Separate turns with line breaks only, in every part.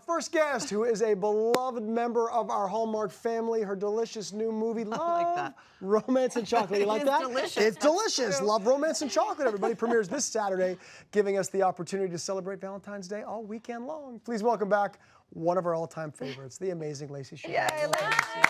first guest, who is a beloved member of our Hallmark family, her delicious new movie, Love, Romance, and Chocolate. You like that?
Delicious.
It's delicious. Love, Romance, and Chocolate, everybody. Premieres this Saturday, giving us the opportunity to celebrate Valentine's Day all weekend long. Please welcome back one of our all-time favorites, the amazing Lacey Chabert.
Yay, Lacey.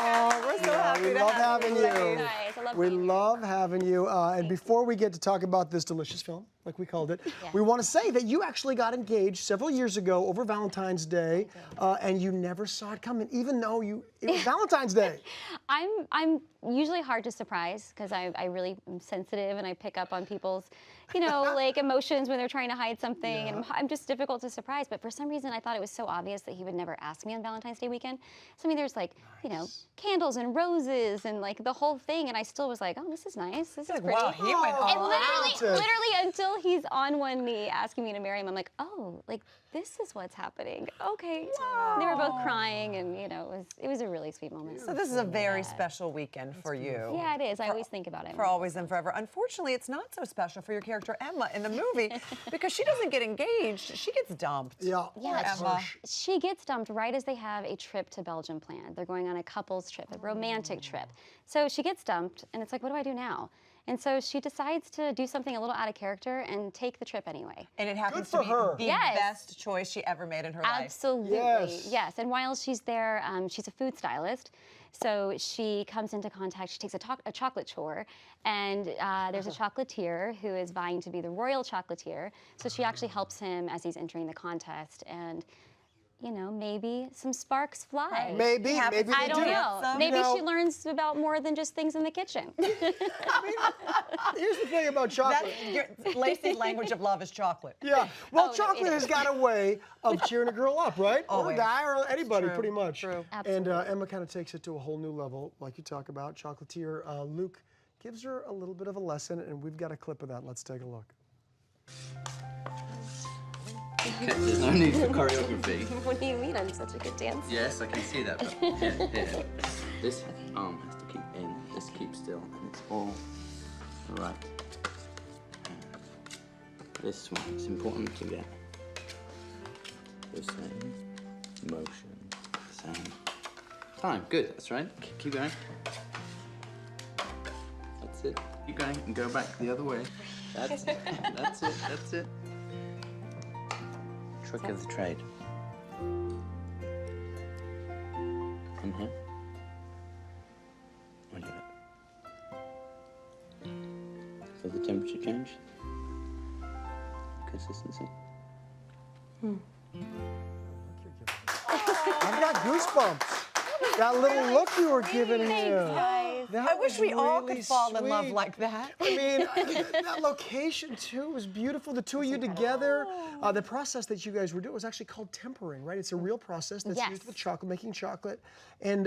Oh, we're so happy
we
to
love
have
having
you.
you.
Guys, I love
We
being here.
love having you. And before we get to talk about this delicious film, like we called it, we want to say that you actually got engaged several years ago over Valentine's Day, and you never saw it coming, even though it was Valentine's Day.
I'm usually hard to surprise because I really am sensitive and I pick up on people's, like emotions when they're trying to hide something, and I'm just difficult to surprise. But for some reason, I thought it was so obvious that he would never ask me on Valentine's Day weekend. So I mean, there's like, candles and roses and like the whole thing, and I still was like, oh, this is nice. This is pretty.
Wow, he went
And
all out.
literally until he's on one knee asking me to marry him, I'm like, oh, like this is what's happening. Okay. And they were both crying, and it was a really sweet moment.
So this is a very special weekend for you.
Yeah, it is. I always think about it.
For always and forever. Unfortunately, it's not so special for your character Emma in the movie because she doesn't get engaged. She gets dumped.
Yeah.
Emma.
She gets dumped right as they have a trip to Belgium planned. They're going on a couple's trip, a romantic trip. So she gets dumped, and it's like, what do I do now? And so she decides to do something a little out of character and take the trip anyway.
And it happens
Good
to
for
be
her.
the
Yes.
best choice she ever made in her life.
Absolutely.
Yes.
And while she's there, she's a food stylist. So she comes into contact, she takes a chocolate tour, and there's a chocolatier who is vying to be the royal chocolatier. So she actually helps him as he's entering the contest, and maybe some sparks fly.
Maybe
I
they
I don't
do.
know. Maybe she learns about more than just things in the kitchen.
Here's the thing about chocolate.
Lacey's language of love is chocolate.
Yeah. Well,
Oh,
chocolate
it
has
is.
got a way of cheering a girl up, right? Or a
Always.
guy, or anybody,
True,
pretty much.
true.
And Emma kind of takes it to a whole new level, like you talk about. Chocolatier Luke gives her a little bit of a lesson, and we've got a clip of that. Let's take a look.
Okay, there's no need for choreography.
What do you mean? I'm such a good dancer.
Yes, I can see that. But here. This arm has to keep in, this keeps still, and it's all right. This one, it's important to get the same motion, same time. Good, that's right. Keep going. That's it. Keep going and go back the other way. That's it. That's it. That's it. Trick of the trade. In here. On your lip. Feel the temperature change? Consistency?
I've got goosebumps. That little look you were giving him.
I wish we all could fall in love
sweet.
like that.
I mean, that location too was beautiful. The two of you together. The process that you guys were doing was actually called tempering, right? It's a real process that's used with chocolate, making chocolate. And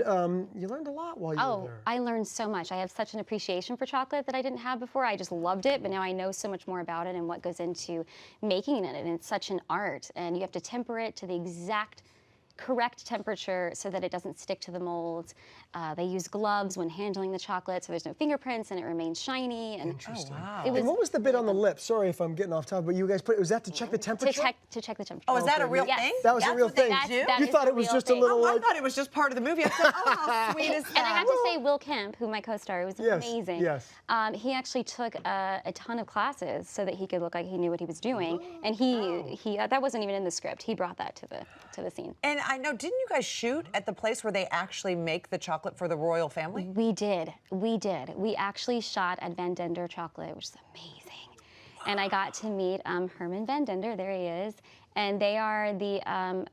you learned a lot while you were there.
I learned so much. I have such an appreciation for chocolate that I didn't have before. I just loved it, but now I know so much more about it and what goes into making it. And it's such an art. And you have to temper it to the exact correct temperature so that it doesn't stick to the molds. They use gloves when handling the chocolate so there's no fingerprints and it remains shiny. And
Interesting.
Wow.
And what was the bit on the lip? Sorry if I'm getting off topic, but you guys was that to check the temperature?
to check the temperature.
Oh, is that a real
Yes.
thing?
That was a
That's
real
what they
thing.
do?
That
You
is
thought
a
it was
real
just a
thing.
little
I
like.
thought it was just part of the movie. I said, oh, how sweet is that?
And I have to say, Will Kemp, who my co-star, was
Yes,
amazing.
yes.
He actually took a ton of classes so that he could look like he knew what he was doing. And he that wasn't even in the script. He brought that to the scene.
And I know, didn't you guys shoot at the place where they actually make the chocolate for the royal family?
We did. We actually shot at Van Dender Chocolate, which is amazing. And I got to meet Herman Van Dender. There he is. And they are the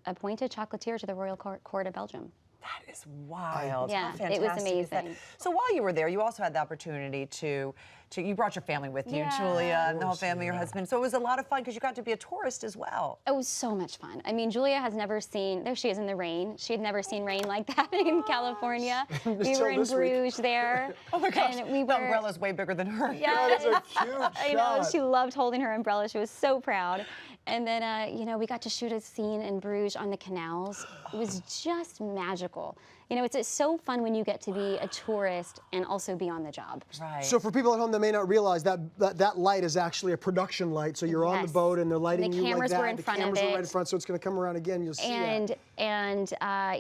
appointed chocolatier to the Royal Court of Belgium.
That is wild.
Yeah,
How fantastic
it was
is that?
amazing.
So while you were there, you also had the opportunity to you brought your family with you, Julia and the whole family, your husband. So it was a lot of fun because you got to be a tourist as well.
It was so much fun. I mean, Julia has never seen, there she is in the rain. She had never seen rain like that in California. We were in
this week.
Bruges there.
Oh my gosh,
And we
the
were,
umbrella's way bigger than her.
That is a cute
I know,
shot.
she loved holding her umbrella. She was so proud. And then, we got to shoot a scene in Bruges on the canals. It was just magical. You know, it's so fun when you get to be a tourist and also be on the job.
Right.
So for people at home that may not realize that light is actually a production light. So you're on the
Yes.
boat and they're lighting
And the
you like
cameras
that.
were in
the
front of
cameras are right in
it.
front, so it's going to come around again. You'll see that.
And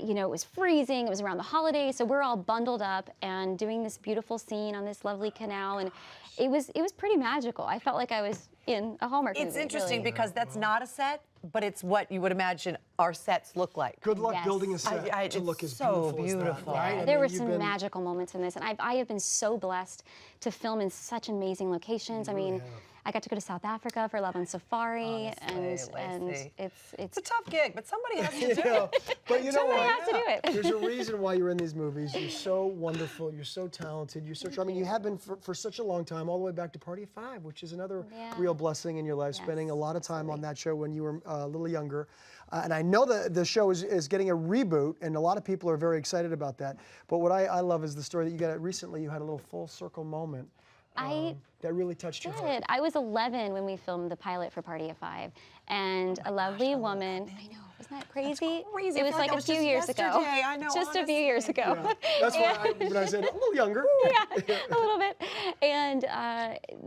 you know, it was freezing. It was around the holidays, so we're all bundled up and doing this beautiful scene on this lovely canal, and it was pretty magical. I felt like I was in a Hallmark movie.
It's interesting
really.
because that's not a set, but it's what you would imagine our sets look like.
Good luck
Yes.
building a set to
it's
look as
so
beautiful as that,
beautiful.
right? I
There
mean,
were
you've
some
been-
magical moments in this, and I have been so blessed to film in such amazing locations. I mean, I got to go to South Africa for Love on Safari,
Honestly,
and
Lacey.
it's
It's a tough gig, but somebody has to do
Yeah,
it.
but you know
somebody
what?
has to do it.
There's a reason why you're in these movies. You're so wonderful. You're so talented. You're so charming. You have been for such a long time, all the way back to Party of Five, which is another
Yeah.
real blessing in your life.
Yes,
Spending a lot of time on that show when you were a little younger. And I know that the show is getting a reboot, and a lot of people are very excited about that. But what I love is the story that you got recently. You had a little full circle moment that really touched your heart.
did. I was 11 when we filmed the pilot for Party of Five, and a lovely woman. I know, isn't that crazy?
crazy.
It
I
was
feel like
like
that
a
was
few
just
years ago.
yesterday. I know,
Just a few years ago.
Yeah. That's why when I said a little younger.
Yeah, a little bit. And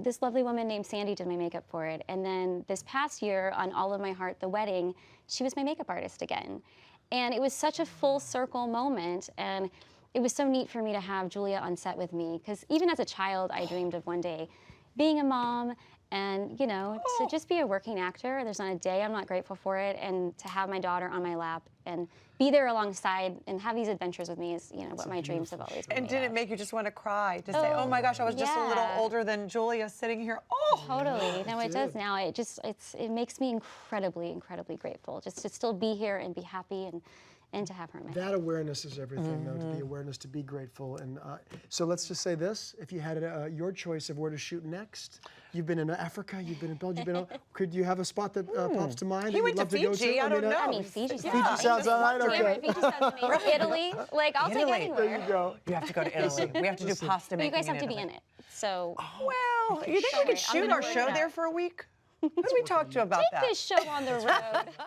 this lovely woman named Sandy did my makeup for it. And then this past year on All of My Heart, the wedding, she was my makeup artist again. And it was such a full circle moment. And it was so neat for me to have Julia on set with me. Because even as a child, I dreamed of one day being a mom and, you know, to just be a working actor. There's not a day I'm not grateful for it. And to have my daughter on my lap and be there alongside and have these adventures with me is, you know, what my dreams have always been.
And did it make you just want to cry? To say, oh my gosh, I was just a little
yeah.
older than Julia sitting here. Oh,
Totally. No, it does now. It makes me incredibly grateful just to still be here and be happy and to have her in my life.
That awareness is everything, though, to be awareness, to be grateful. And so let's just say this. If you had your choice of where to shoot next, you've been in Africa, you've been in Belgium, could you have a spot that pops to mind?
He
that
went
you'd
to
love to go
Fiji,
to?
I don't know.
I mean, Fiji
Fiji sounds all right,
Cameron,
okay.
Fiji sounds amazing. Italy, like I'll
Italy.
take anywhere.
There you go.
you have to go to Italy. We have to do pasta
But you
making
guys have to be
Italy.
in it. So
Well, you think we could
I'm
shoot
gonna
our
work
show
that.
there for a week? Who did we talk to about that?
take this show on the road.